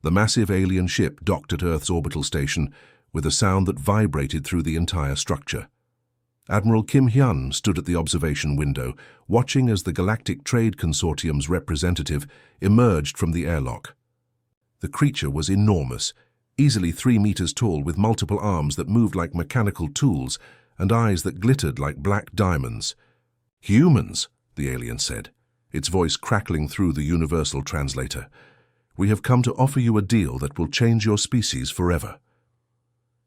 The massive alien ship docked at Earth's orbital station with a sound that vibrated through the entire structure. Admiral Kim Hyun stood at the observation window, watching as the Galactic Trade Consortium's representative emerged from the airlock. The creature was enormous, easily 3 meters tall, with multiple arms that moved like mechanical tools and eyes that glittered like black diamonds. "Humans," the alien said, its voice crackling through the universal translator. "We have come to offer you a deal that will change your species forever."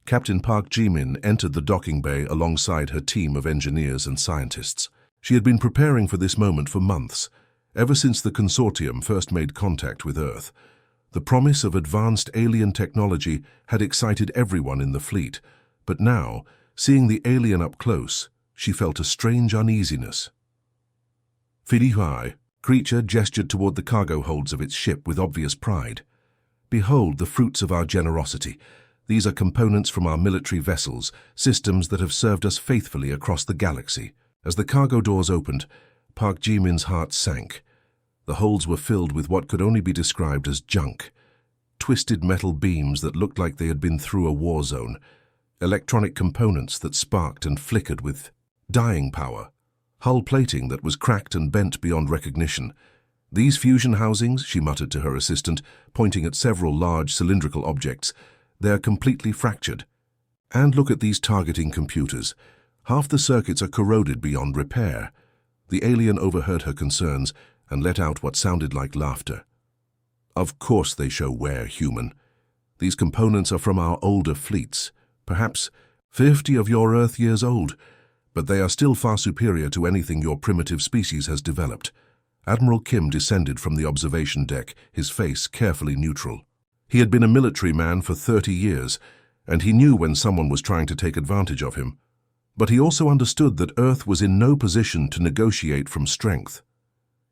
Captain Park Ji-min entered the docking bay alongside her team of engineers and scientists. She had been preparing for this moment for months, ever since the consortium first made contact with Earth. The promise of advanced alien technology had excited everyone in the fleet, but now, seeing the alien up close, she felt a strange uneasiness. "HFY," creature gestured toward the cargo holds of its ship with obvious pride. "Behold the fruits of our generosity. These are components from our military vessels, systems that have served us faithfully across the galaxy." As the cargo doors opened, Park Ji-min's heart sank. The holds were filled with what could only be described as junk. Twisted metal beams that looked like they had been through a war zone. Electronic components that sparked and flickered with dying power. Hull plating that was cracked and bent beyond recognition. "These fusion housings," she muttered to her assistant, pointing at several large cylindrical objects, "they're completely fractured. And look at these targeting computers. Half the circuits are corroded beyond repair." The alien overheard her concerns and let out what sounded like laughter. "Of course they show wear, human. These components are from our older fleets, perhaps 50 of your Earth years old, but they are still far superior to anything your primitive species has developed." Admiral Kim descended from the observation deck, his face carefully neutral. He had been a military man for 30 years, and he knew when someone was trying to take advantage of him. But he also understood that Earth was in no position to negotiate from strength.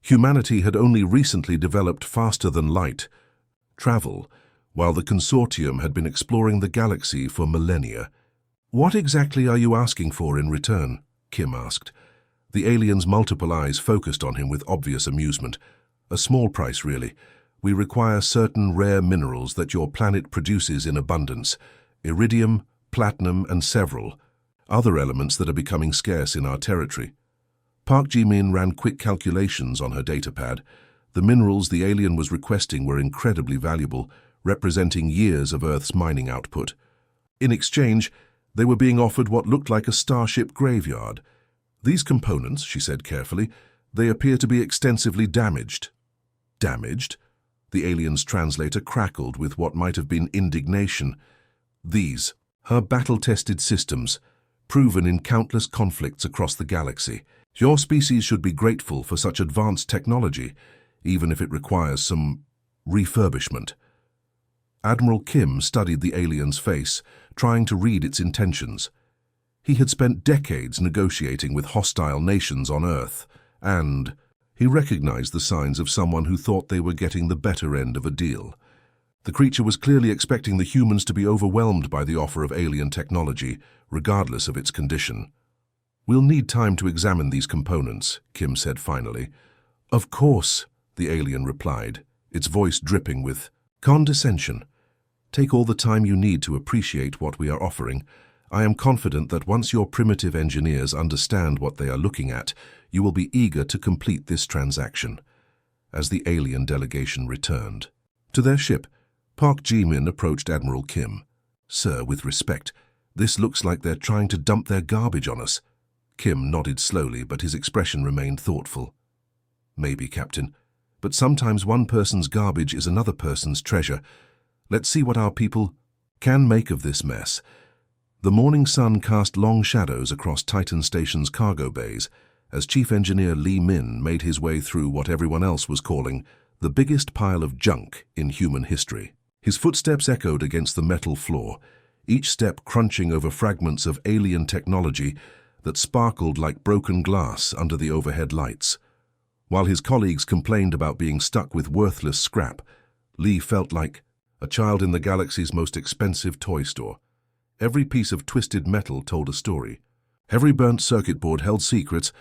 Humanity had only recently developed faster-than-light travel, while the consortium had been exploring the galaxy for millennia. "What exactly are you asking for in return?" Kim asked. The alien's multiple eyes focused on him with obvious amusement. "A small price, really. We require certain rare minerals that your planet produces in abundance. Iridium, platinum, and several other elements that are becoming scarce in our territory." Park Ji-min ran quick calculations on her datapad. The minerals the alien was requesting were incredibly valuable, representing years of Earth's mining output. In exchange, they were being offered what looked like a starship graveyard. "These components," she said carefully, "they appear to be extensively damaged." "Damaged?" The alien's translator crackled with what might have been indignation. "These, her battle-tested systems, proven in countless conflicts across the galaxy. Your species should be grateful for such advanced technology, even if it requires some refurbishment." Admiral Kim studied the alien's face, trying to read its intentions. He had spent decades negotiating with hostile nations on Earth, and he recognized the signs of someone who thought they were getting the better end of a deal. The creature was clearly expecting the humans to be overwhelmed by the offer of alien technology, regardless of its condition. "We'll need time to examine these components," Kim said finally. "Of course," the alien replied, its voice dripping with condescension. "Take all the time you need to appreciate what we are offering. I am confident that once your primitive engineers understand what they are looking at, you will be eager to complete this transaction." As the alien delegation returned to their ship, Park Ji-min approached Admiral Kim. "Sir, with respect, this looks like they're trying to dump their garbage on us." Kim nodded slowly, but his expression remained thoughtful. "Maybe, Captain, but sometimes one person's garbage is another person's treasure. Let's see what our people can make of this mess." The morning sun cast long shadows across Titan Station's cargo bays as Chief Engineer Lee Min made his way through what everyone else was calling the biggest pile of junk in human history. His footsteps echoed against the metal floor, each step crunching over fragments of alien technology that sparkled like broken glass under the overhead lights. While his colleagues complained about being stuck with worthless scrap, Lee felt like a child in the galaxy's most expensive toy store. Every piece of twisted metal told a story. Every burnt circuit board held secrets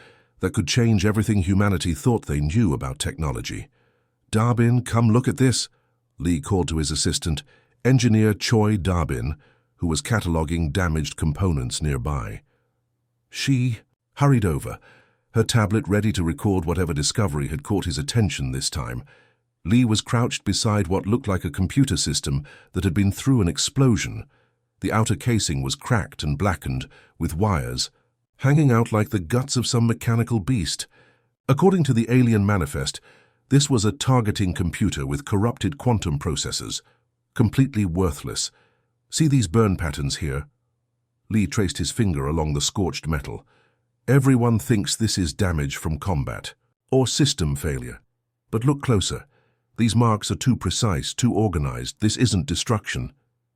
that could change everything humanity thought they knew about technology. "Darbin, come look at this," Lee called to his assistant, Engineer Choi Darbin, who was cataloging damaged components nearby. She hurried over, her tablet ready to record whatever discovery had caught his attention this time. Lee was crouched beside what looked like a computer system that had been through an explosion. The outer casing was cracked and blackened, with wires hanging out like the guts of some mechanical beast. According to the alien manifest, this was a targeting computer with corrupted quantum processors, completely worthless. See these burn patterns here? Lee traced his finger along the scorched metal. Everyone thinks this is damage from combat, or system failure. But look closer. These marks are too precise, too organized. This isn't destruction.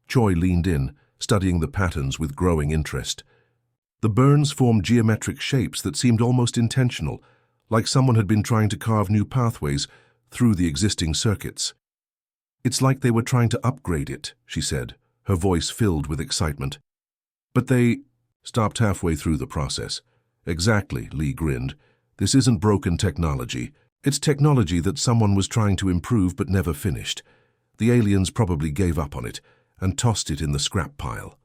Choi leaned in, studying the patterns with growing interest. The burns formed geometric shapes that seemed almost intentional, like someone had been trying to carve new pathways through the existing circuits. It's like they were trying to upgrade it, she said, her voice filled with excitement. But they stopped halfway through the process. Exactly, Lee grinned. This isn't broken technology. It's technology that someone was trying to improve but never finished. The aliens probably gave up on it and tossed it in the scrap pile.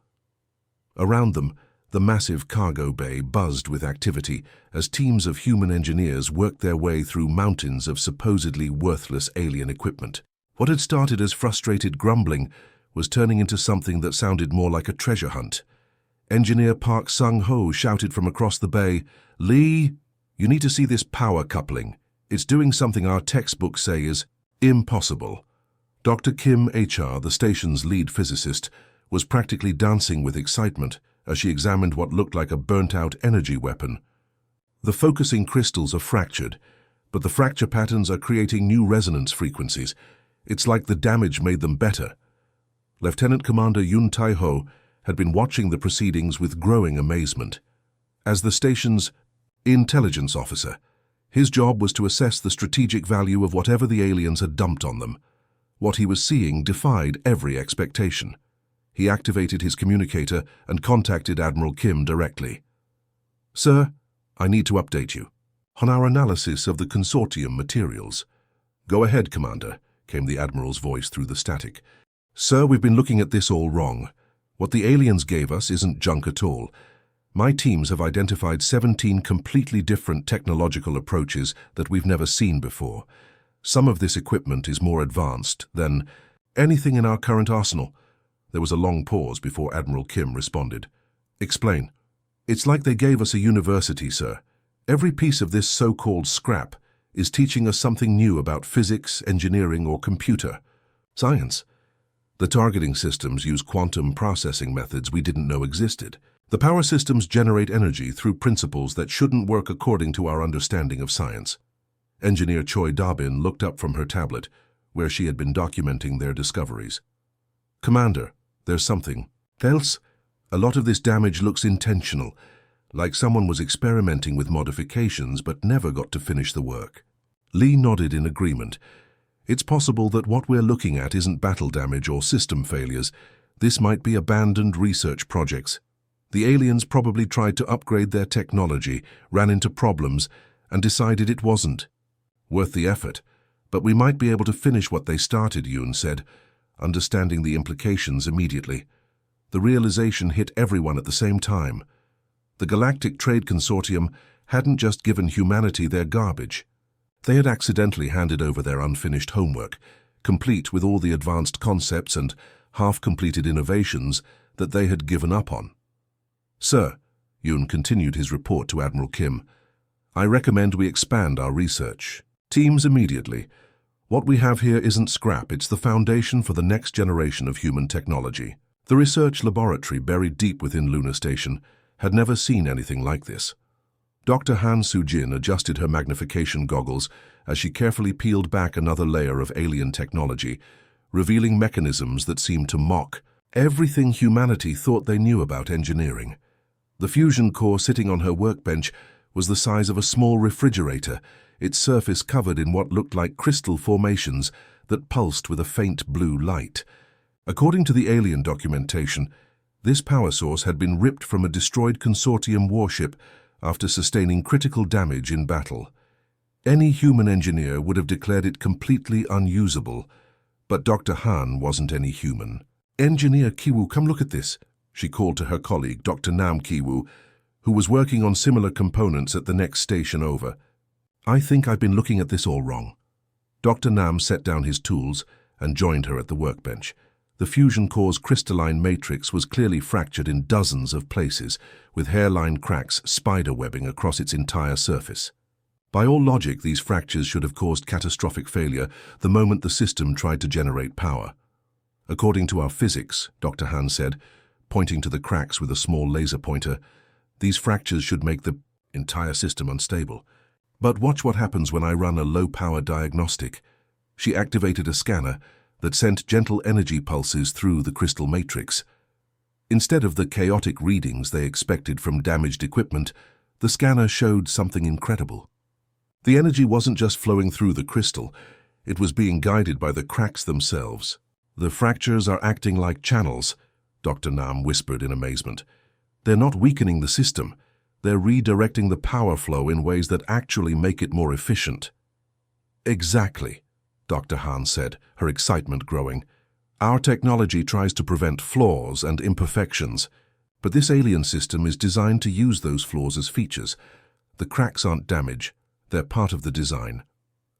Around them, the massive cargo bay buzzed with activity as teams of human engineers worked their way through mountains of supposedly worthless alien equipment. What had started as frustrated grumbling was turning into something that sounded more like a treasure hunt. Engineer Park Sung-ho shouted from across the bay, "Lee, you need to see this power coupling. It's doing something our textbooks say is impossible." Dr. Kim HR, the station's lead physicist, was practically dancing with excitement as she examined what looked like a burnt-out energy weapon. The focusing crystals are fractured, but the fracture patterns are creating new resonance frequencies. It's like the damage made them better. Lieutenant Commander Yun Tai-ho had been watching the proceedings with growing amazement. As the station's intelligence officer, his job was to assess the strategic value of whatever the aliens had dumped on them. What he was seeing defied every expectation. He activated his communicator and contacted Admiral Kim directly. "Sir, I need to update you on our analysis of the consortium materials." "Go ahead, Commander," came the Admiral's voice through the static. "Sir, we've been looking at this all wrong. What the aliens gave us isn't junk at all. My teams have identified 17 completely different technological approaches that we've never seen before. Some of this equipment is more advanced than anything in our current arsenal." There was a long pause before Admiral Kim responded. "Explain." "It's like they gave us a university, sir. Every piece of this so-called scrap is teaching us something new about physics, engineering, or computer science. The targeting systems use quantum processing methods we didn't know existed. The power systems generate energy through principles that shouldn't work according to our understanding of science." Engineer Choi Darbin looked up from her tablet, where she had been documenting their discoveries. "Commander, there's something else. A lot of this damage looks intentional, like someone was experimenting with modifications but never got to finish the work." Lee nodded in agreement. "It's possible that what we're looking at isn't battle damage or system failures. This might be abandoned research projects. The aliens probably tried to upgrade their technology, ran into problems, and decided it wasn't worth the effort. But we might be able to finish what they started," Yoon said, understanding the implications immediately. The realization hit everyone at the same time. The Galactic Trade Consortium hadn't just given humanity their garbage. They had accidentally handed over their unfinished homework, complete with all the advanced concepts and half-completed innovations that they had given up on. "Sir," Yoon continued his report to Admiral Kim, "I recommend we expand our research teams immediately. What we have here isn't scrap, it's the foundation for the next generation of human technology." The research laboratory buried deep within Lunar Station had never seen anything like this. Dr. Han Soo-jin adjusted her magnification goggles as she carefully peeled back another layer of alien technology, revealing mechanisms that seemed to mock everything humanity thought they knew about engineering. The fusion core sitting on her workbench was the size of a small refrigerator, its surface covered in what looked like crystal formations that pulsed with a faint blue light. According to the alien documentation, this power source had been ripped from a destroyed consortium warship after sustaining critical damage in battle. Any human engineer would have declared it completely unusable, But Dr. Han wasn't any human. "Engineer Kiwoo, come look at this," she called to her colleague, Dr. Nam Kiwoo, who was working on similar components at the next station over. "I think I've been looking at this all wrong." Dr. Nam set down his tools and joined her at the workbench. The fusion core's crystalline matrix was clearly fractured in dozens of places, with hairline cracks spiderwebbing across its entire surface. By all logic, these fractures should have caused catastrophic failure the moment the system tried to generate power. "According to our physics," Dr. Han said, pointing to the cracks with a small laser pointer, "these fractures should make the entire system unstable. But watch what happens when I run a low-power diagnostic." She activated a scanner that sent gentle energy pulses through the crystal matrix. Instead of the chaotic readings they expected from damaged equipment, the scanner showed something incredible. The energy wasn't just flowing through the crystal, it was being guided by the cracks themselves. "The fractures are acting like channels," Dr. Nam whispered in amazement. "They're not weakening the system, they're redirecting the power flow in ways that actually make it more efficient." "Exactly," Dr. Han said, her excitement growing. "Our technology tries to prevent flaws and imperfections, but this alien system is designed to use those flaws as features. The cracks aren't damage, they're part of the design."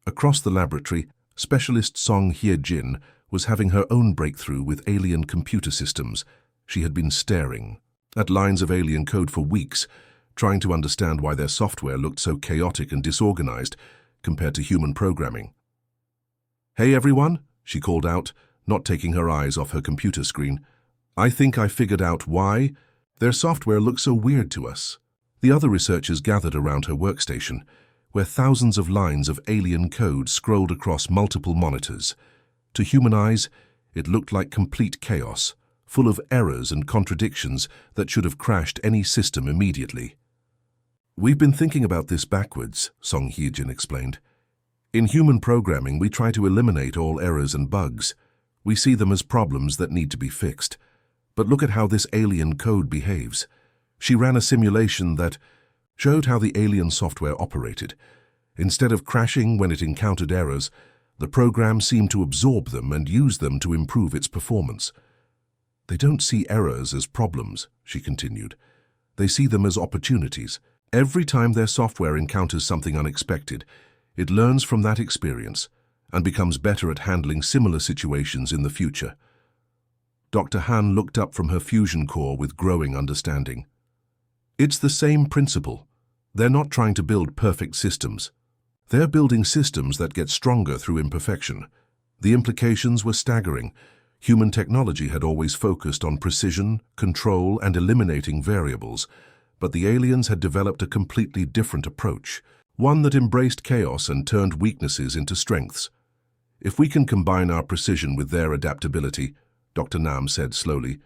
Across the laboratory, specialist Song Hye-jin was having her own breakthrough with alien computer systems. She had been staring at lines of alien code for weeks, trying to understand why their software looked so chaotic and disorganized compared to human programming. "Hey everyone," she called out, not taking her eyes off her computer screen. "I think I figured out why their software looks so weird to us." The other researchers gathered around her workstation, where thousands of lines of alien code scrolled across multiple monitors. To human eyes, it looked like complete chaos, full of errors and contradictions that should have crashed any system immediately. "We've been thinking about this backwards," Song Hye-jin explained. "In human programming, we try to eliminate all errors and bugs. We see them as problems that need to be fixed. But look at how this alien code behaves." She ran a simulation that showed how the alien software operated. Instead of crashing when it encountered errors, the program seemed to absorb them and use them to improve its performance. "They don't see errors as problems," she continued. "They see them as opportunities. Every time their software encounters something unexpected, it learns from that experience and becomes better at handling similar situations in the future." Dr. Han looked up from her fusion core with growing understanding. "It's the same principle. They're not trying to build perfect systems. They're building systems that get stronger through imperfection." The implications were staggering. Human technology had always focused on precision, control, and eliminating variables, but the aliens had developed a completely different approach, one that embraced chaos and turned weaknesses into strengths. "If we can combine our precision with their adaptability," Dr. Nam said slowly,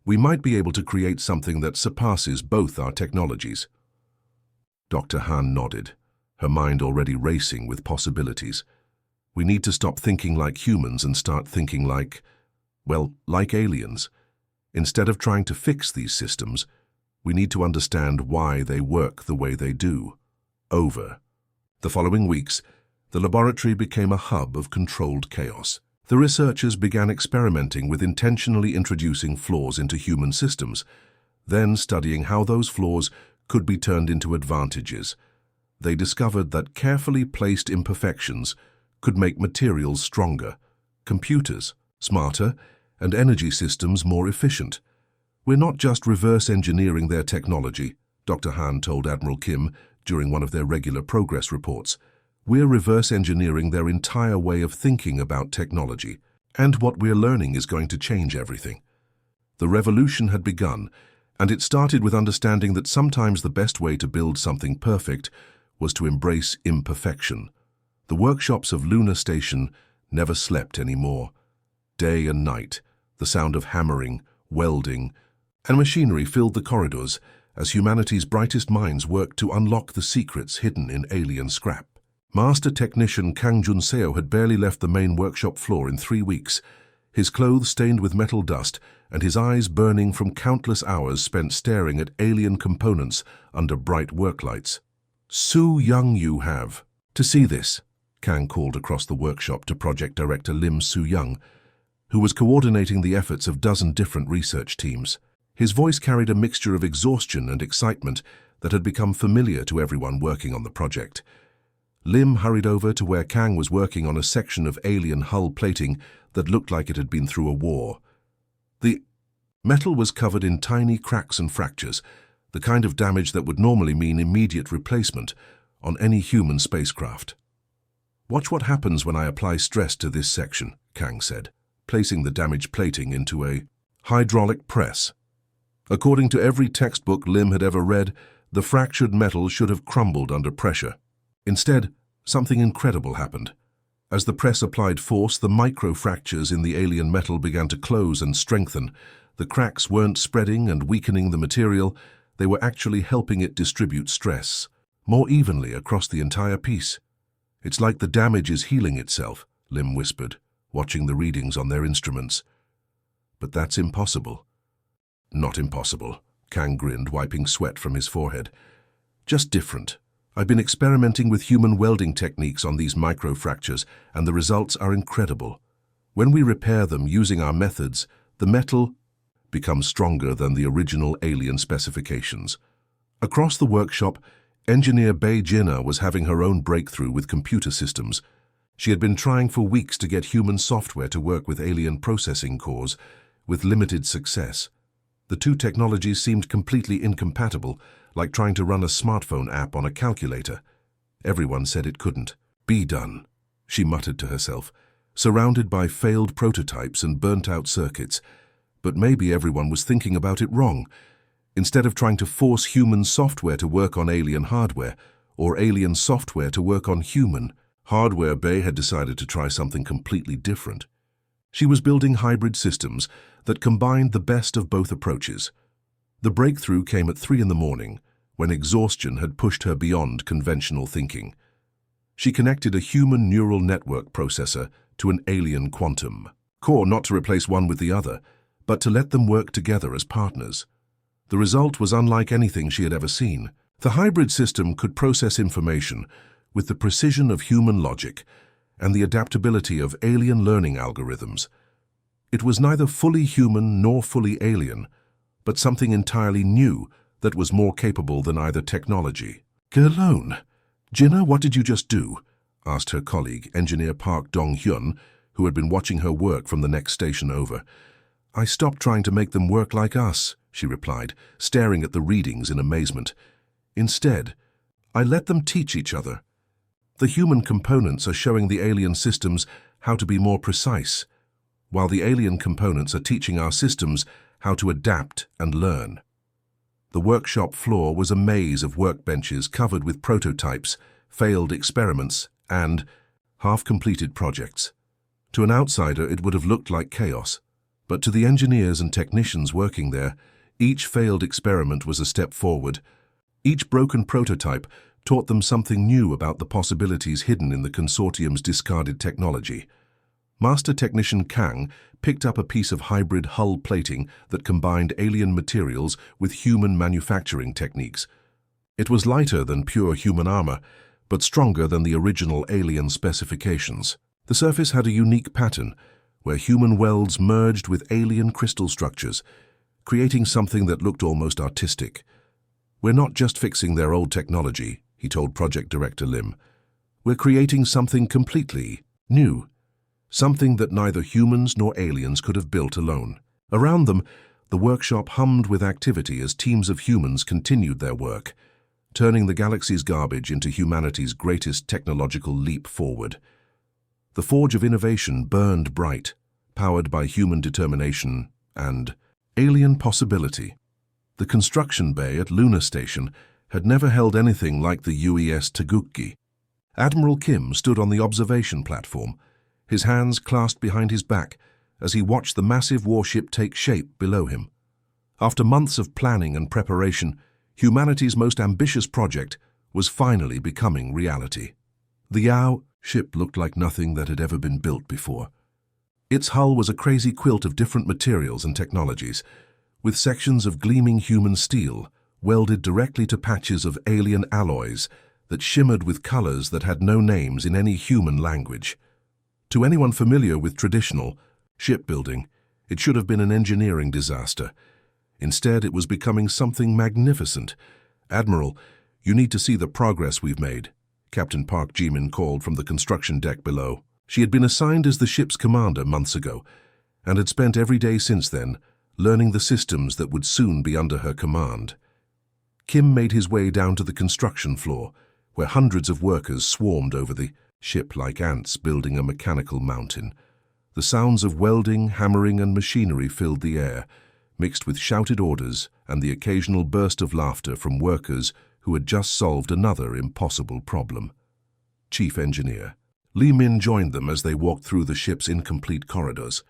"we might be able to create something that surpasses both our technologies." Dr. Han nodded, her mind already racing with possibilities. "We need to stop thinking like humans and start thinking like aliens. Instead of trying to fix these systems, we need to understand why they work the way they do." Over. The following weeks, the laboratory became a hub of controlled chaos. The researchers began experimenting with intentionally introducing flaws into human systems, then studying how those flaws could be turned into advantages. They discovered that carefully placed imperfections could make materials stronger, computers smarter, and energy systems more efficient. "We're not just reverse engineering their technology," Dr. Han told Admiral Kim during one of their regular progress reports. "We're reverse engineering their entire way of thinking about technology, and what we're learning is going to change everything." The revolution had begun, and it started with understanding that sometimes the best way to build something perfect was to embrace imperfection. The workshops of Lunar Station never slept anymore. Day and night, the sound of hammering, welding, and machinery filled the corridors as humanity's brightest minds worked to unlock the secrets hidden in alien scrap. Master Technician Kang Jun-seo had barely left the main workshop floor in 3 weeks, his clothes stained with metal dust and his eyes burning from countless hours spent staring at alien components under bright work lights. "So young you have to see this," Kang called across the workshop to Project Director Lim Soo-young, who was coordinating the efforts of dozen different research teams. His voice carried a mixture of exhaustion and excitement that had become familiar to everyone working on the project. Lim hurried over to where Kang was working on a section of alien hull plating that looked like it had been through a war. The metal was covered in tiny cracks and fractures, the kind of damage that would normally mean immediate replacement on any human spacecraft. "Watch what happens when I apply stress to this section," Kang said, placing the damaged plating into a hydraulic press. According to every textbook Lim had ever read, the fractured metal should have crumbled under pressure. Instead, something incredible happened. As the press applied force, the micro-fractures in the alien metal began to close and strengthen. The cracks weren't spreading and weakening the material, they were actually helping it distribute stress more evenly across the entire piece. "It's like the damage is healing itself," Lim whispered, watching the readings on their instruments. "But that's impossible." "Not impossible," Kang grinned, wiping sweat from his forehead. "Just different. I've been experimenting with human welding techniques on these micro-fractures, and the results are incredible. When we repair them using our methods, the metal becomes stronger than the original alien specifications." Across the workshop, engineer Bei Jinna was having her own breakthrough with computer systems. She had been trying for weeks to get human software to work with alien processing cores, with limited success. The two technologies seemed completely incompatible, like trying to run a smartphone app on a calculator. Everyone said it couldn't be done, she muttered to herself, surrounded by failed prototypes and burnt-out circuits. But maybe everyone was thinking about it wrong. Instead of trying to force human software to work on alien hardware, or alien software to work on human hardware, Bei had decided to try something completely different. She was building hybrid systems that combined the best of both approaches. The breakthrough came at 3 in the morning, when exhaustion had pushed her beyond conventional thinking. She connected a human neural network processor to an alien quantum core, not to replace one with the other, but to let them work together as partners. The result was unlike anything she had ever seen. The hybrid system could process information with the precision of human logic and the adaptability of alien learning algorithms. It was neither fully human nor fully alien, but something entirely new that was more capable than either technology. "Gerlone, Jinna, what did you just do?" asked her colleague, engineer Park Dong-hyun, who had been watching her work from the next station over. "I stopped trying to make them work like us," she replied, staring at the readings in amazement. "Instead, I let them teach each other. The human components are showing the alien systems how to be more precise, while the alien components are teaching our systems how to adapt and learn." The workshop floor was a maze of workbenches covered with prototypes, failed experiments, and half-completed projects. To an outsider, it would have looked like chaos, but to the engineers and technicians working there, each failed experiment was a step forward. Each broken prototype taught them something new about the possibilities hidden in the consortium's discarded technology. Master Technician Kang picked up a piece of hybrid hull plating that combined alien materials with human manufacturing techniques. It was lighter than pure human armor, but stronger than the original alien specifications. The surface had a unique pattern, where human welds merged with alien crystal structures, creating something that looked almost artistic. "We're not just fixing their old technology," he told Project Director Lim. "We're creating something completely new, something that neither humans nor aliens could have built alone." Around them, the workshop hummed with activity as teams of humans continued their work, turning the galaxy's garbage into humanity's greatest technological leap forward. The forge of innovation burned bright, powered by human determination and alien possibility. The construction bay at Lunar Station had never held anything like the UES Taguchi. Admiral Kim stood on the observation platform, his hands clasped behind his back as he watched the massive warship take shape below him. After months of planning and preparation, humanity's most ambitious project was finally becoming reality. The Yao ship looked like nothing that had ever been built before. Its hull was a crazy quilt of different materials and technologies, with sections of gleaming human steel welded directly to patches of alien alloys that shimmered with colors that had no names in any human language. To anyone familiar with traditional shipbuilding, it should have been an engineering disaster. Instead, it was becoming something magnificent. "Admiral, you need to see the progress we've made," Captain Park Jimin called from the construction deck below. She had been assigned as the ship's commander months ago, and had spent every day since then learning the systems that would soon be under her command. Kim made his way down to the construction floor, where hundreds of workers swarmed over the ship like ants building a mechanical mountain. The sounds of welding, hammering, and machinery filled the air, mixed with shouted orders and the occasional burst of laughter from workers who had just solved another impossible problem. Chief Engineer Li Min joined them as they walked through the ship's incomplete corridors.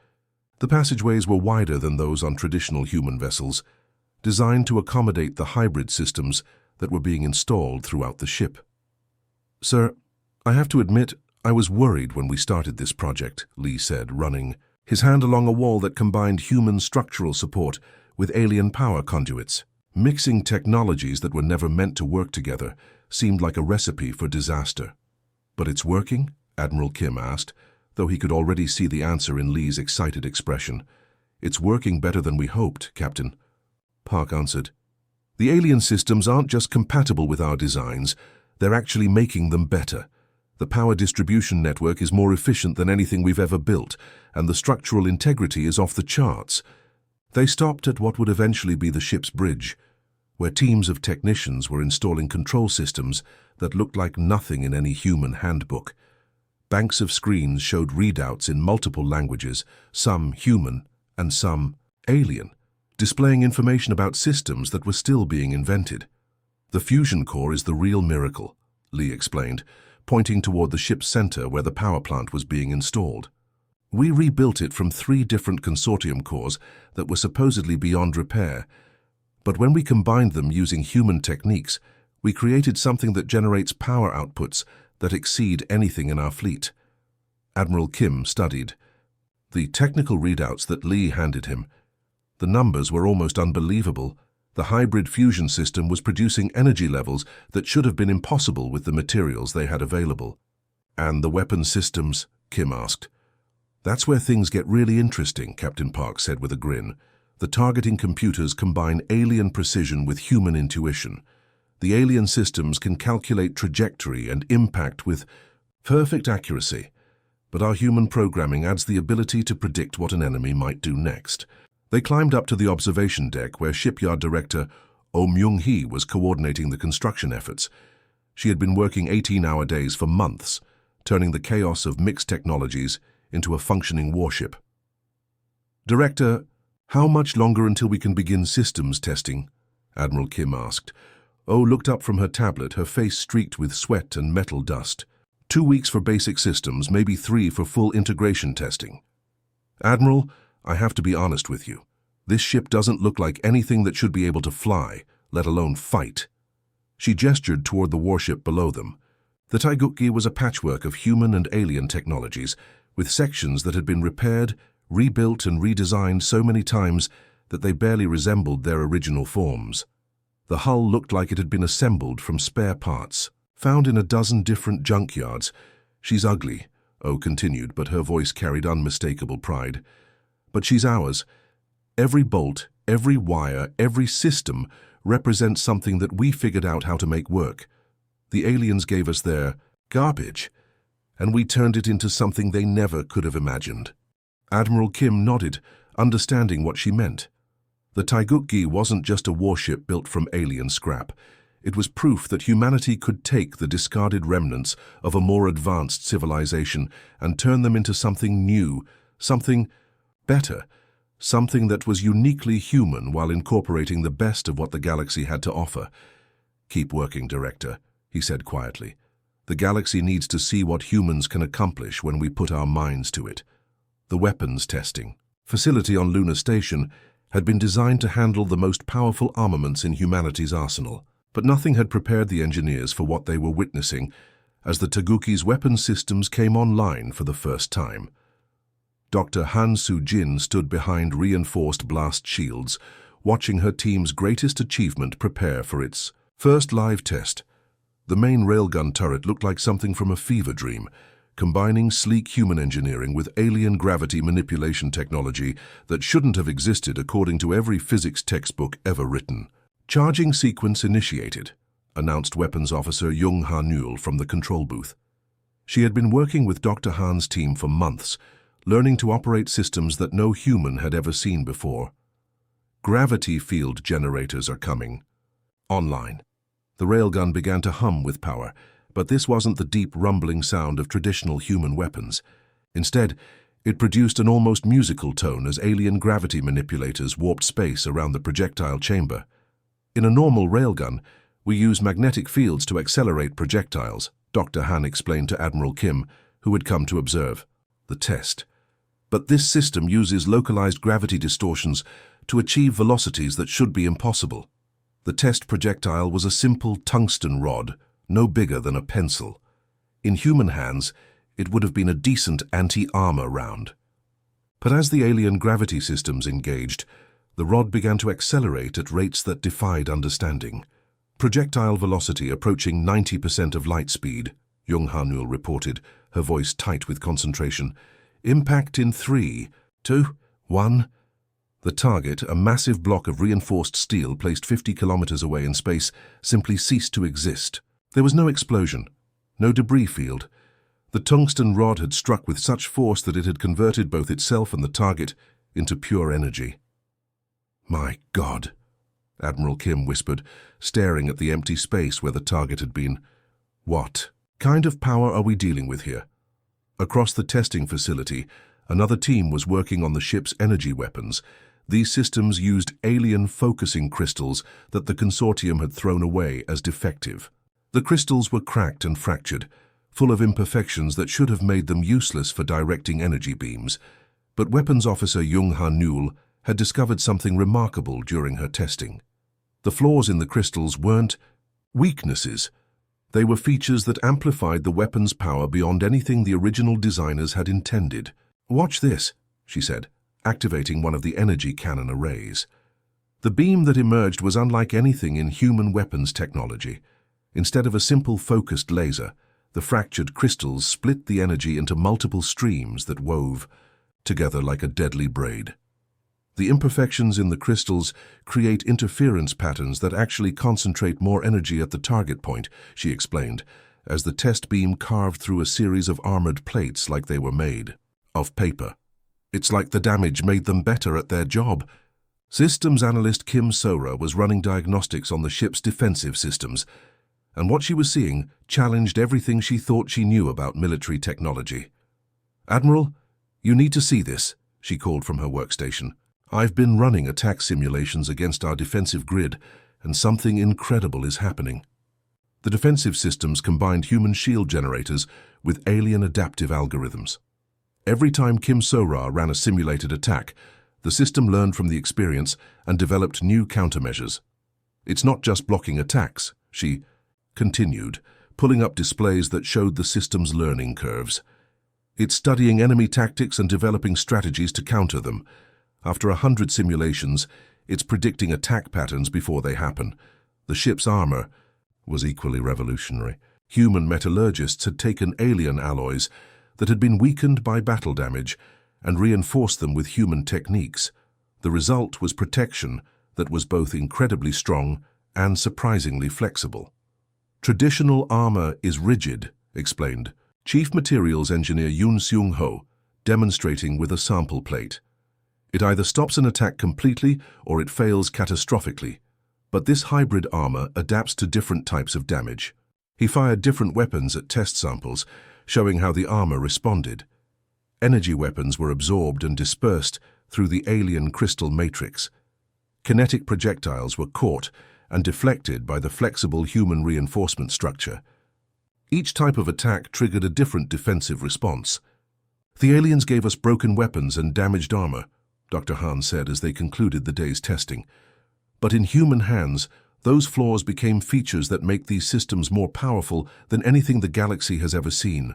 The passageways were wider than those on traditional human vessels, designed to accommodate the hybrid systems that were being installed throughout the ship. "Sir, I have to admit, I was worried when we started this project," Li said, running his hand along a wall that combined human structural support with alien power conduits. Mixing technologies that were never meant to work together seemed like a recipe for disaster. "But it's working?" Admiral Kim asked, though he could already see the answer in Li's excited expression. "It's working better than we hoped, Captain," Park answered. "The alien systems aren't just compatible with our designs, they're actually making them better. The power distribution network is more efficient than anything we've ever built, and the structural integrity is off the charts." They stopped at what would eventually be the ship's bridge, where teams of technicians were installing control systems that looked like nothing in any human handbook. Banks of screens showed readouts in multiple languages, some human and some alien, displaying information about systems that were still being invented. "The fusion core is the real miracle," Li explained, pointing toward the ship's center where the power plant was being installed. "We rebuilt it from 3 different consortium cores that were supposedly beyond repair, but when we combined them using human techniques, we created something that generates power outputs that exceed anything in our fleet." Admiral Kim studied the technical readouts that Li handed him. The numbers were almost unbelievable. The hybrid fusion system was producing energy levels that should have been impossible with the materials they had available. "And the weapon systems?" Kim asked. "That's where things get really interesting," Captain Park said with a grin. "The targeting computers combine alien precision with human intuition. The alien systems can calculate trajectory and impact with perfect accuracy, but our human programming adds the ability to predict what an enemy might do next." They climbed up to the observation deck where Shipyard Director Oh Myung-hee was coordinating the construction efforts. She had been working 18-hour days for months, turning the chaos of mixed technologies into a functioning warship. "Director, how much longer until we can begin systems testing?" Admiral Kim asked. Oh looked up from her tablet, her face streaked with sweat and metal dust. 2 weeks for basic systems, maybe 3 for full integration testing." "Admiral, I have to be honest with you. This ship doesn't look like anything that should be able to fly, let alone fight." She gestured toward the warship below them. The Taiguchi was a patchwork of human and alien technologies, with sections that had been repaired, rebuilt, and redesigned so many times that they barely resembled their original forms. The hull looked like it had been assembled from spare parts, found in a dozen different junkyards. "She's ugly," Oh continued, but her voice carried unmistakable pride. "But she's ours. Every bolt, every wire, every system represents something that we figured out how to make work. The aliens gave us their garbage, and we turned it into something they never could have imagined." Admiral Kim nodded, understanding what she meant. The Taiguchi wasn't just a warship built from alien scrap. It was proof that humanity could take the discarded remnants of a more advanced civilization and turn them into something new, something better, something that was uniquely human while incorporating the best of what the galaxy had to offer. "Keep working, Director," he said quietly. "The galaxy needs to see what humans can accomplish when we put our minds to it." The weapons testing facility on Lunar Station had been designed to handle the most powerful armaments in humanity's arsenal, but nothing had prepared the engineers for what they were witnessing as the Taiguchi's weapon systems came online for the first time. Dr. Han Soo-jin stood behind reinforced blast shields, watching her team's greatest achievement prepare for its first live test. The main railgun turret looked like something from a fever dream, combining sleek human engineering with alien gravity manipulation technology that shouldn't have existed according to every physics textbook ever written. "Charging sequence initiated," announced Weapons Officer Jung Ha-Nul from the control booth. She had been working with Dr. Han's team for months, learning to operate systems that no human had ever seen before. "Gravity field generators are coming." Online. The railgun began to hum with power, but this wasn't the deep rumbling sound of traditional human weapons. Instead, it produced an almost musical tone as alien gravity manipulators warped space around the projectile chamber. "In a normal railgun, we use magnetic fields to accelerate projectiles," Dr. Han explained to Admiral Kim, who had come to observe the test. "But this system uses localized gravity distortions to achieve velocities that should be impossible." The test projectile was a simple tungsten rod, no bigger than a pencil. In human hands, it would have been a decent anti-armor round. But as the alien gravity systems engaged, the rod began to accelerate at rates that defied understanding. Projectile velocity approaching 90% of light speed, Jung Ha-Nul reported, her voice tight with concentration. "Impact in 3, 2, 1. The target, a massive block of reinforced steel placed 50 kilometers away in space, simply ceased to exist. There was no explosion, no debris field. The tungsten rod had struck with such force that it had converted both itself and the target into pure energy. "My God," Admiral Kim whispered, staring at the empty space where the target had been. "What kind of power are we dealing with here?" Across the testing facility, another team was working on the ship's energy weapons. These systems used alien focusing crystals that the consortium had thrown away as defective. The crystals were cracked and fractured, full of imperfections that should have made them useless for directing energy beams. But Weapons Officer Jung Ha-Nul had discovered something remarkable during her testing. The flaws in the crystals weren't weaknesses. They were features that amplified the weapon's power beyond anything the original designers had intended. "Watch this," she said, activating one of the energy cannon arrays. The beam that emerged was unlike anything in human weapons technology. Instead of a simple focused laser, the fractured crystals split the energy into multiple streams that wove together like a deadly braid. The imperfections in the crystals create interference patterns that actually concentrate more energy at the target point, she explained, as the test beam carved through a series of armored plates like they were made of paper. "It's like the damage made them better at their job." Systems analyst Kim Sora was running diagnostics on the ship's defensive systems, and what she was seeing challenged everything she thought she knew about military technology. "Admiral, you need to see this," she called from her workstation. "I've been running attack simulations against our defensive grid, and something incredible is happening." The defensive systems combined human shield generators with alien adaptive algorithms. Every time Kim Sora ran a simulated attack, the system learned from the experience and developed new countermeasures. "It's not just blocking attacks," she continued, pulling up displays that showed the system's learning curves. "It's studying enemy tactics and developing strategies to counter them. After 100 simulations, it's predicting attack patterns before they happen." The ship's armor was equally revolutionary. Human metallurgists had taken alien alloys that had been weakened by battle damage and reinforced them with human techniques. The result was protection that was both incredibly strong and surprisingly flexible. "Traditional armor is rigid," explained Chief Materials Engineer Yoon Seung-ho, demonstrating with a sample plate. "It either stops an attack completely or it fails catastrophically. But this hybrid armor adapts to different types of damage." He fired different weapons at test samples, showing how the armor responded. Energy weapons were absorbed and dispersed through the alien crystal matrix. Kinetic projectiles were caught and deflected by the flexible human reinforcement structure. Each type of attack triggered a different defensive response. "The aliens gave us broken weapons and damaged armor," Dr. Han said as they concluded the day's testing. "But in human hands, those flaws became features that make these systems more powerful than anything the galaxy has ever seen."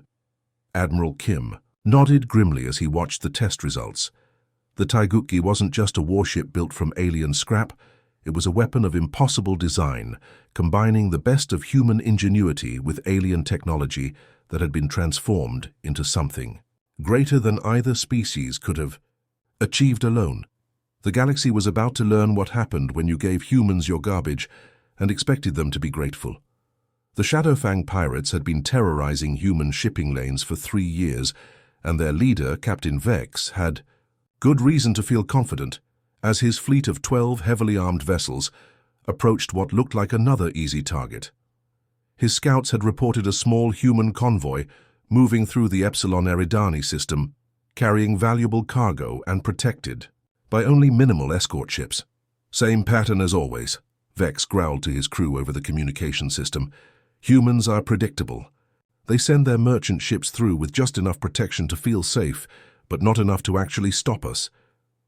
Admiral Kim nodded grimly as he watched the test results. The Taiguchi wasn't just a warship built from alien scrap, It was a weapon of impossible design, combining the best of human ingenuity with alien technology that had been transformed into something greater than either species could have achieved alone. The galaxy was about to learn what happened when you gave humans your garbage and expected them to be grateful. The Shadowfang pirates had been terrorizing human shipping lanes for 3 years, and their leader, Captain Vex, had good reason to feel confident as his fleet of 12 heavily armed vessels approached what looked like another easy target. His scouts had reported a small human convoy moving through the Epsilon Eridani system, carrying valuable cargo and protected by only minimal escort ships. "Same pattern as always," Vex growled to his crew over the communication system. "Humans are predictable. They send their merchant ships through with just enough protection to feel safe, but not enough to actually stop us."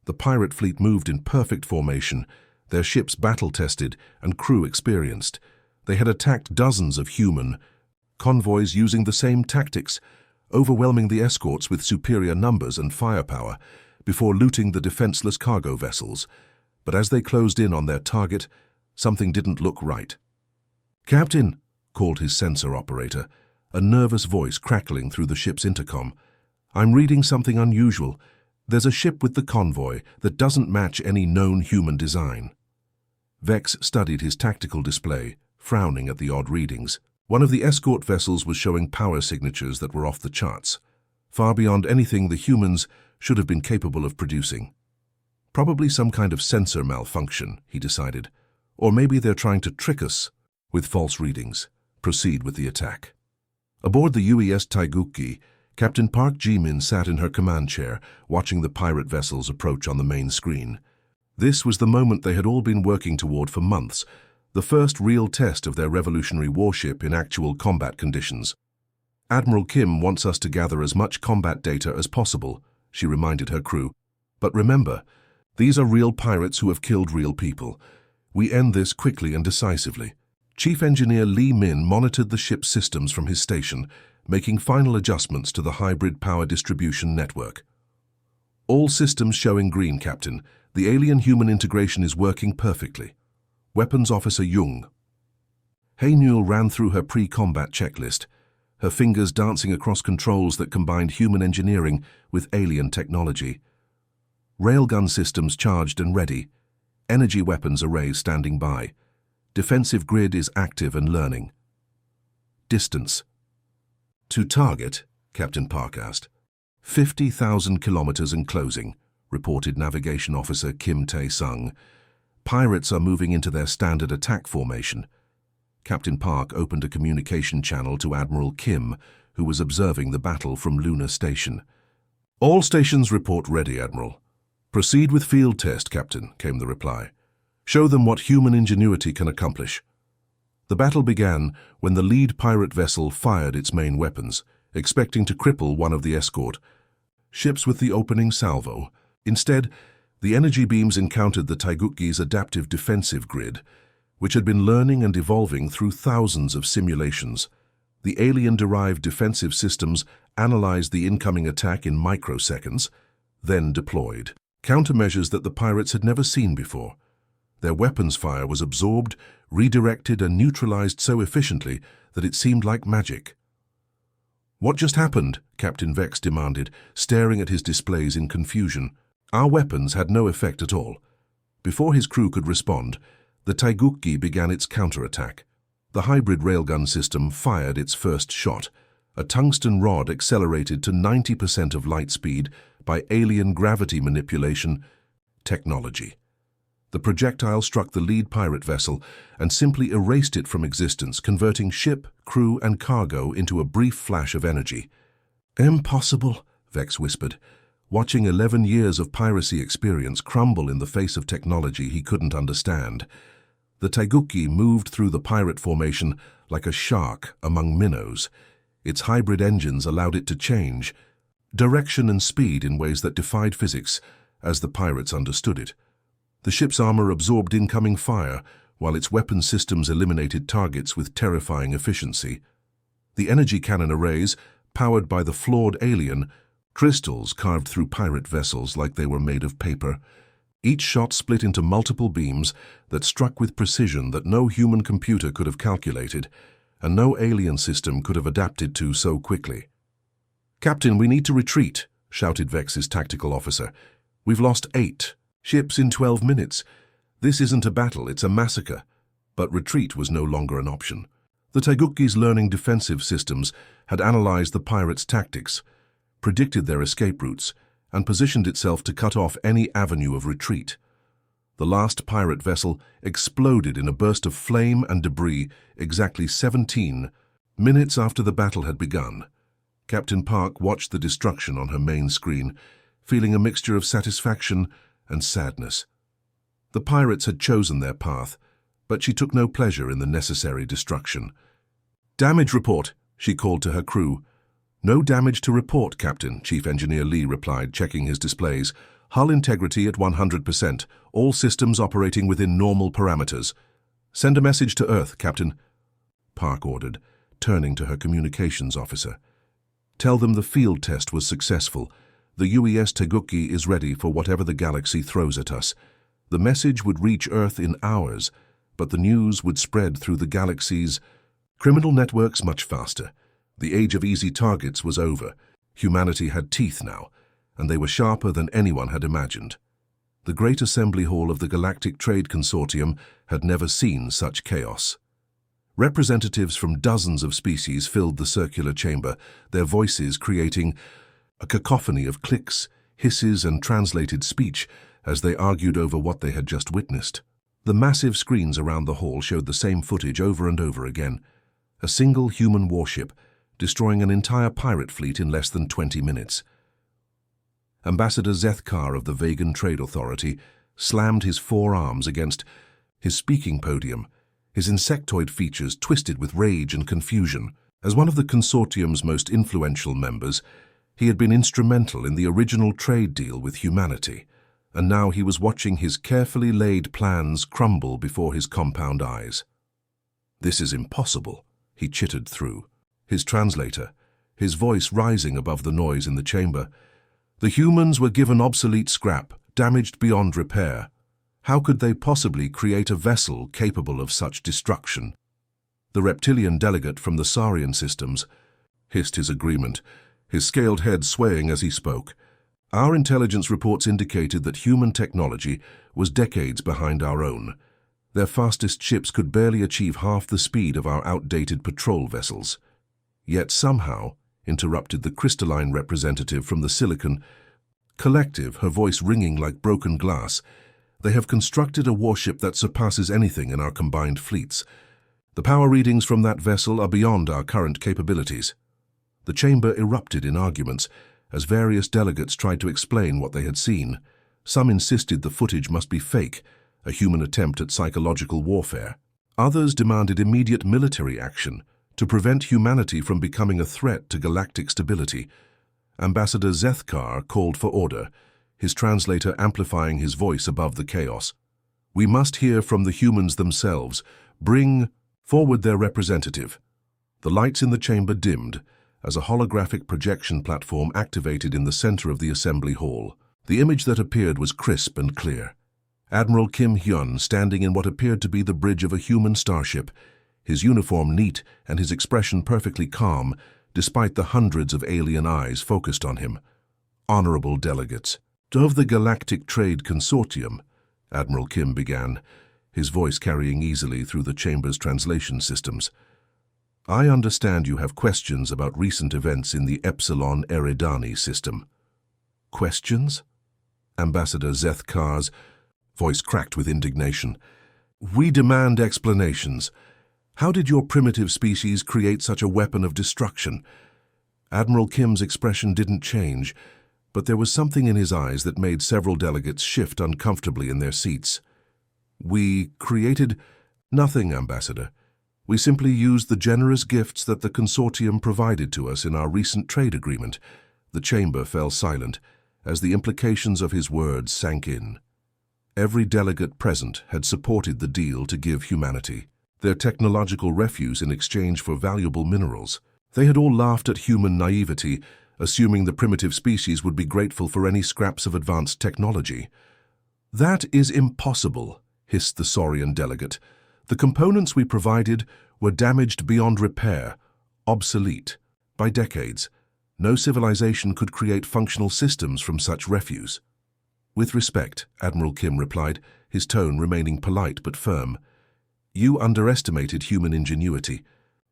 The pirate fleet moved in perfect formation, their ships battle-tested and crew experienced. They had attacked dozens of human convoys using the same tactics, overwhelming the escorts with superior numbers and firepower before looting the defenseless cargo vessels. But as they closed in on their target, something didn't look right. "Captain," called his sensor operator, a nervous voice crackling through the ship's intercom. "I'm reading something unusual. There's a ship with the convoy that doesn't match any known human design." Vex studied his tactical display, frowning at the odd readings. One of the escort vessels was showing power signatures that were off the charts, far beyond anything the humans should have been capable of producing. Probably some kind of sensor malfunction, he decided. Or maybe they're trying to trick us with false readings. Proceed with the attack. Aboard the UES Taiguchi, Captain Park Ji-min sat in her command chair, watching the pirate vessels approach on the main screen. This was the moment they had all been working toward for months, the first real test of their revolutionary warship in actual combat conditions. "Admiral Kim wants us to gather as much combat data as possible," she reminded her crew. "But remember, these are real pirates who have killed real people. We end this quickly and decisively." Chief Engineer Lee Min monitored the ship's systems from his station, making final adjustments to the hybrid power distribution network. "All systems showing green, Captain. The alien-human integration is working perfectly. Weapons Officer Jung." Hey Newell ran through her pre-combat checklist, her fingers dancing across controls that combined human engineering with alien technology. Railgun systems charged and ready. Energy weapons arrays standing by. Defensive grid is active and learning. Distance. "To target?" Captain Park asked. 50,000 kilometers and closing," reported Navigation Officer Kim Tae-sung. "Pirates are moving into their standard attack formation." Captain Park opened a communication channel to Admiral Kim, who was observing the battle from Lunar Station. "All stations report ready, Admiral." "Proceed with field test, Captain," came the reply. "Show them what human ingenuity can accomplish." The battle began when the lead pirate vessel fired its main weapons, expecting to cripple one of the escort ships with the opening salvo. Instead, the energy beams encountered the Taiguchi's adaptive defensive grid, which had been learning and evolving through thousands of simulations. The alien-derived defensive systems analyzed the incoming attack in microseconds, then deployed countermeasures that the pirates had never seen before. Their weapons fire was absorbed, redirected, and neutralized so efficiently that it seemed like magic. "What just happened?" Captain Vex demanded, staring at his displays in confusion. "Our weapons had no effect at all." Before his crew could respond, the Taiguchi began its counterattack. The hybrid railgun system fired its first shot. A tungsten rod accelerated to 90% of light speed by alien gravity manipulation technology. The projectile struck the lead pirate vessel and simply erased it from existence, converting ship, crew, and cargo into a brief flash of energy. "Impossible," Vex whispered, watching 11 years of piracy experience crumble in the face of technology he couldn't understand. The Taiguchi moved through the pirate formation like a shark among minnows. Its hybrid engines allowed it to change direction and speed in ways that defied physics, as the pirates understood it. The ship's armor absorbed incoming fire, while its weapon systems eliminated targets with terrifying efficiency. The energy cannon arrays, powered by the flawed alien, crystals carved through pirate vessels like they were made of paper, Each shot split into multiple beams that struck with precision that no human computer could have calculated, and no alien system could have adapted to so quickly. "Captain, we need to retreat," shouted Vex's tactical officer. "We've lost 8 ships in 12 minutes. This isn't a battle, it's a massacre." But retreat was no longer an option. The Taegukgi's learning defensive systems had analyzed the pirates' tactics, predicted their escape routes, and positioned itself to cut off any avenue of retreat. The last pirate vessel exploded in a burst of flame and debris exactly 17 minutes after the battle had begun. Captain Park watched the destruction on her main screen, feeling a mixture of satisfaction and sadness. The pirates had chosen their path, but she took no pleasure in the necessary destruction. "Damage report," she called to her crew. "No damage to report, Captain," Chief Engineer Lee replied, checking his displays. "Hull integrity at 100%, all systems operating within normal parameters. Send a message to Earth, Captain," Park ordered, turning to her communications officer. "Tell them the field test was successful. The UES Taegukgi is ready for whatever the galaxy throws at us. The message would reach Earth in hours, but the news would spread through the galaxy's criminal networks much faster. The age of easy targets was over. Humanity had teeth now, and they were sharper than anyone had imagined. The Great Assembly Hall of the Galactic Trade Consortium had never seen such chaos. Representatives from dozens of species filled the circular chamber, their voices creating a cacophony of clicks, hisses, and translated speech as they argued over what they had just witnessed. The massive screens around the hall showed the same footage over and over again. A single human warship destroying an entire pirate fleet in less than 20 minutes. Ambassador Zethkar of the Vegan Trade Authority slammed his forearms against his speaking podium, his insectoid features twisted with rage and confusion. As one of the consortium's most influential members, he had been instrumental in the original trade deal with humanity, and now he was watching his carefully laid plans crumble before his compound eyes. "This is impossible," he chittered through. His translator, his voice rising above the noise in the chamber. "The humans were given obsolete scrap, damaged beyond repair. How could they possibly create a vessel capable of such destruction?" The reptilian delegate from the Saurian systems hissed his agreement, his scaled head swaying as he spoke. "Our intelligence reports indicated that human technology was decades behind our own. Their fastest ships could barely achieve half the speed of our outdated patrol vessels. Yet somehow," interrupted the crystalline representative from the Silicon Collective, her voice ringing like broken glass, "they have constructed a warship that surpasses anything in our combined fleets. The power readings from that vessel are beyond our current capabilities." The chamber erupted in arguments as various delegates tried to explain what they had seen. Some insisted the footage must be fake, a human attempt at psychological warfare. Others demanded immediate military action to prevent humanity from becoming a threat to galactic stability. Ambassador Zethkar called for order, his translator amplifying his voice above the chaos. "We must hear from the humans themselves. Bring forward their representative." The lights in the chamber dimmed as a holographic projection platform activated in the center of the assembly hall. The image that appeared was crisp and clear. Admiral Kim Hyun standing in what appeared to be the bridge of a human starship, his uniform neat and his expression perfectly calm, despite the hundreds of alien eyes focused on him. "Honorable delegates of the Galactic Trade Consortium," Admiral Kim began, his voice carrying easily through the chamber's translation systems. "I understand you have questions about recent events in the Epsilon Eridani system." "Questions?" Ambassador Zethkar's voice cracked with indignation. "We demand explanations. How did your primitive species create such a weapon of destruction?" Admiral Kim's expression didn't change, but there was something in his eyes that made several delegates shift uncomfortably in their seats. "We created nothing, Ambassador. We simply used the generous gifts that the consortium provided to us in our recent trade agreement." The chamber fell silent as the implications of his words sank in. Every delegate present had supported the deal to give humanity their technological refuse in exchange for valuable minerals. They had all laughed at human naivety, assuming the primitive species would be grateful for any scraps of advanced technology. "That is impossible," hissed the Saurian delegate. "The components we provided were damaged beyond repair, obsolete, by decades. No civilization could create functional systems from such refuse." "With respect," Admiral Kim replied, his tone remaining polite but firm. "You underestimated human ingenuity.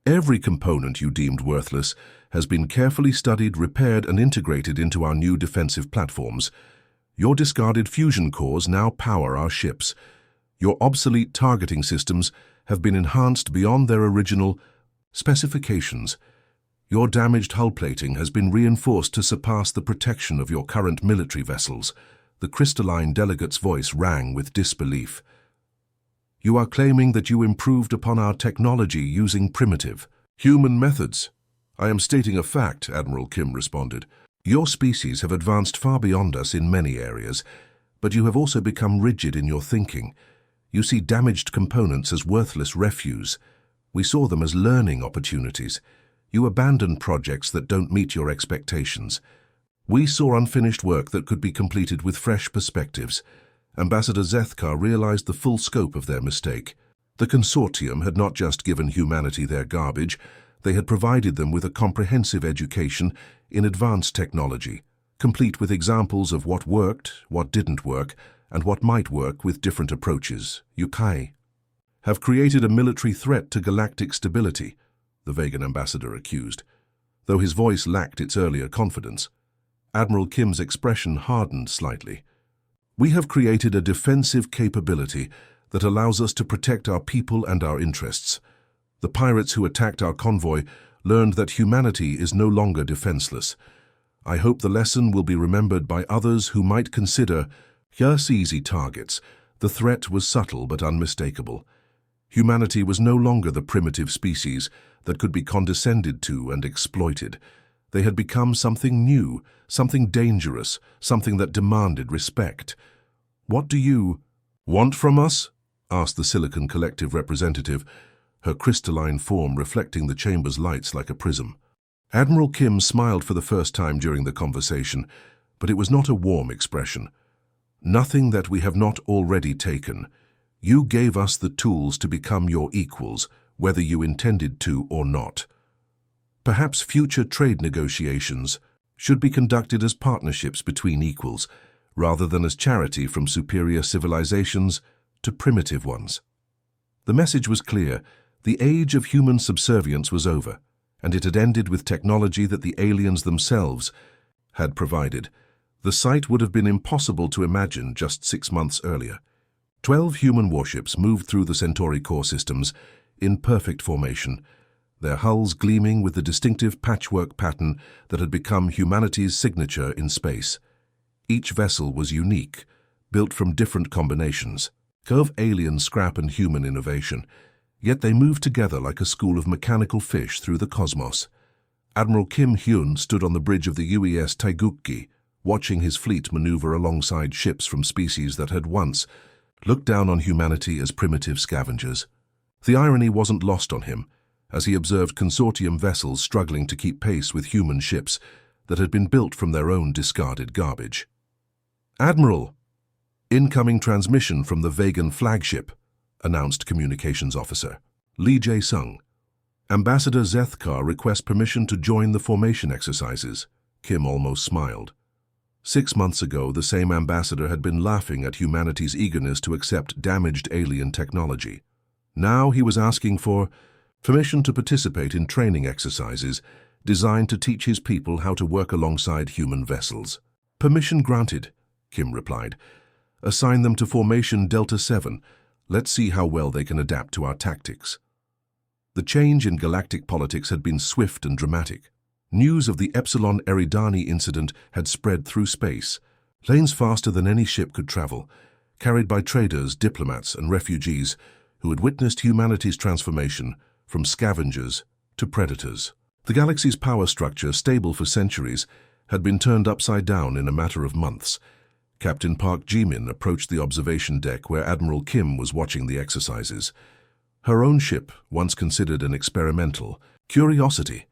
Every component you deemed worthless has been carefully studied, repaired, and integrated into our new defensive platforms. Your discarded fusion cores now power our ships. Your obsolete targeting systems have been enhanced beyond their original specifications. Your damaged hull plating has been reinforced to surpass the protection of your current military vessels." The crystalline delegate's voice rang with disbelief. "You are claiming that you improved upon our technology using primitive, human methods." "I am stating a fact," Admiral Kim responded. "Your species have advanced far beyond us in many areas, but you have also become rigid in your thinking. You see damaged components as worthless refuse. We saw them as learning opportunities. You abandon projects that don't meet your expectations. We saw unfinished work that could be completed with fresh perspectives." Ambassador Zethkar realized the full scope of their mistake. The consortium had not just given humanity their garbage, they had provided them with a comprehensive education in advanced technology, complete with examples of what worked, what didn't work, and what might work with different approaches. "Yukai have created a military threat to galactic stability," the Vegan ambassador accused. Though his voice lacked its earlier confidence, Admiral Kim's expression hardened slightly. "We have created a defensive capability that allows us to protect our people and our interests. The pirates who attacked our convoy learned that humanity is no longer defenseless. I hope the lesson will be remembered by others who might consider just easy targets. The threat was subtle but unmistakable. Humanity was no longer the primitive species that could be condescended to and exploited. They had become something new, something dangerous, something that demanded respect." "What do you want from us?" asked the Silicon Collective representative, her crystalline form reflecting the chamber's lights like a prism. Admiral Kim smiled for the first time during the conversation, but it was not a warm expression. "Nothing that we have not already taken. You gave us the tools to become your equals, whether you intended to or not. Perhaps future trade negotiations should be conducted as partnerships between equals, rather than as charity from superior civilizations to primitive ones." The message was clear. The age of human subservience was over, and it had ended with technology that the aliens themselves had provided. The sight would have been impossible to imagine just 6 months earlier. 12 human warships moved through the Centauri core systems in perfect formation, their hulls gleaming with the distinctive patchwork pattern that had become humanity's signature in space. Each vessel was unique, built from different combinations of alien scrap and human innovation, yet they moved together like a school of mechanical fish through the cosmos. Admiral Kim Hyun stood on the bridge of the UES Taegukgi, watching his fleet maneuver alongside ships from species that had once looked down on humanity as primitive scavengers. The irony wasn't lost on him, as he observed consortium vessels struggling to keep pace with human ships that had been built from their own discarded garbage. "Admiral, incoming transmission from the Vegan flagship," announced Communications Officer Lee Jae-sung. "Ambassador Zethkar requests permission to join the formation exercises." Kim almost smiled. 6 months ago, the same ambassador had been laughing at humanity's eagerness to accept damaged alien technology. Now he was asking for permission to participate in training exercises designed to teach his people how to work alongside human vessels. "Permission granted," Kim replied. "Assign them to Formation Delta 7. Let's see how well they can adapt to our tactics." The change in galactic politics had been swift and dramatic. News of the Epsilon Eridani incident had spread through space, lanes faster than any ship could travel, carried by traders, diplomats, and refugees who had witnessed humanity's transformation from scavengers to predators. The galaxy's power structure, stable for centuries, had been turned upside down in a matter of months. Captain Park Jimin approached the observation deck where Admiral Kim was watching the exercises. Her own ship, once considered an experimental, Curiosity,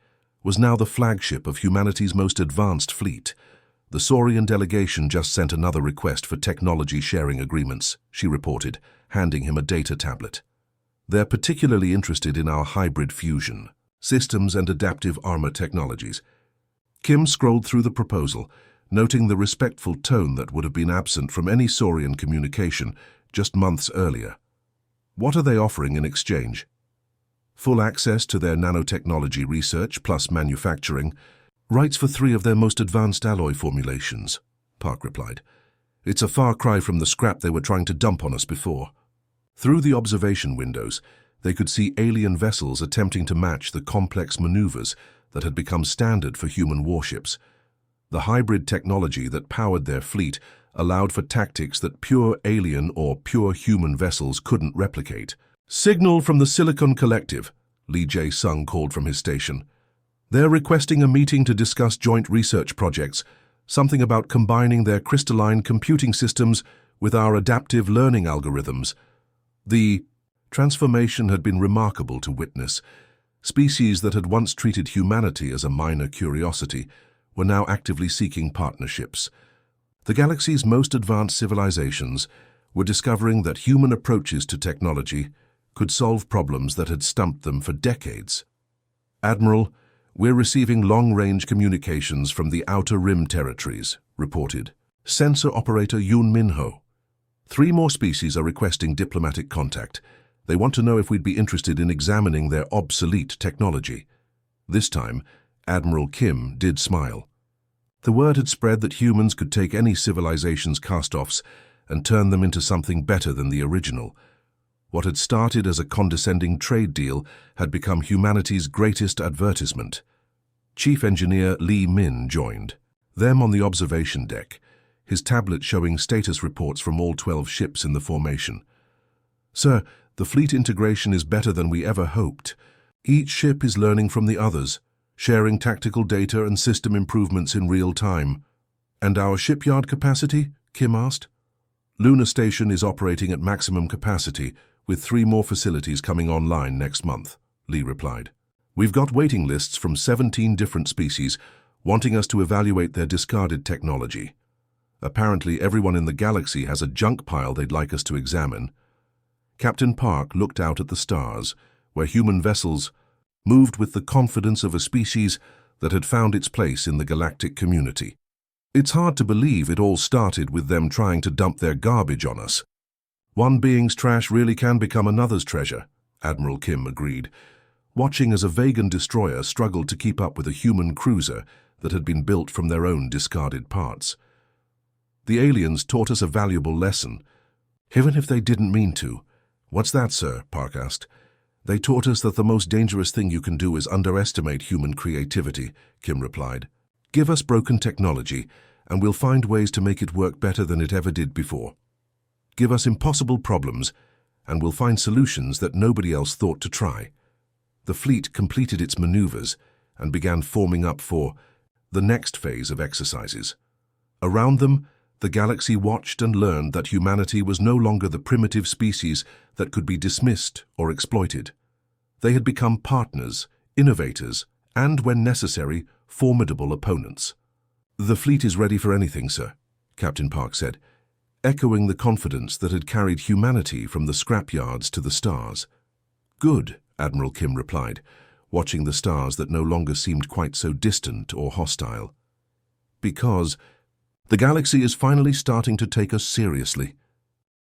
was now the flagship of humanity's most advanced fleet. The Saurian delegation just sent another request for technology sharing agreements, she reported, handing him a data tablet. They're particularly interested in our hybrid fusion, systems and adaptive armor technologies. Kim scrolled through the proposal, noting the respectful tone that would have been absent from any Saurian communication just months earlier. What are they offering in exchange? Full access to their nanotechnology research plus manufacturing, rights for 3 of their most advanced alloy formulations, Park replied. It's a far cry from the scrap they were trying to dump on us before. Through the observation windows, they could see alien vessels attempting to match the complex maneuvers that had become standard for human warships. The hybrid technology that powered their fleet allowed for tactics that pure alien or pure human vessels couldn't replicate. Signal from the Silicon Collective, Lee Jae-sung called from his station. They're requesting a meeting to discuss joint research projects, something about combining their crystalline computing systems with our adaptive learning algorithms. The transformation had been remarkable to witness. Species that had once treated humanity as a minor curiosity were now actively seeking partnerships. The galaxy's most advanced civilizations were discovering that human approaches to technology could solve problems that had stumped them for decades. Admiral, we're receiving long-range communications from the Outer Rim territories, reported Sensor Operator Yoon Min-ho. 3 more species are requesting diplomatic contact. They want to know if we'd be interested in examining their obsolete technology. This time, Admiral Kim did smile. The word had spread that humans could take any civilization's cast-offs and turn them into something better than the original. What had started as a condescending trade deal had become humanity's greatest advertisement. Chief Engineer Lee Min joined, them on the observation deck, his tablet showing status reports from all 12 ships in the formation. Sir, the fleet integration is better than we ever hoped. Each ship is learning from the others, sharing tactical data and system improvements in real time. And our shipyard capacity? Kim asked. Lunar Station is operating at maximum capacity, with 3 more facilities coming online next month, Lee replied. We've got waiting lists from 17 different species wanting us to evaluate their discarded technology. Apparently everyone in the galaxy has a junk pile they'd like us to examine. Captain Park looked out at the stars, where human vessels moved with the confidence of a species that had found its place in the galactic community. It's hard to believe it all started with them trying to dump their garbage on us. One being's trash really can become another's treasure, Admiral Kim agreed, watching as a Vegan destroyer struggled to keep up with a human cruiser that had been built from their own discarded parts. The aliens taught us a valuable lesson, even if they didn't mean to. What's that, sir? Park asked. They taught us that the most dangerous thing you can do is underestimate human creativity, Kim replied. Give us broken technology, and we'll find ways to make it work better than it ever did before. Give us impossible problems, and we'll find solutions that nobody else thought to try. The fleet completed its maneuvers and began forming up for the next phase of exercises. Around them, the galaxy watched and learned that humanity was no longer the primitive species that could be dismissed or exploited. They had become partners, innovators, and, when necessary, formidable opponents. The fleet is ready for anything, sir, Captain Park said, echoing the confidence that had carried humanity from the scrapyards to the stars. Good, Admiral Kim replied, watching the stars that no longer seemed quite so distant or hostile. Because the galaxy is finally starting to take us seriously.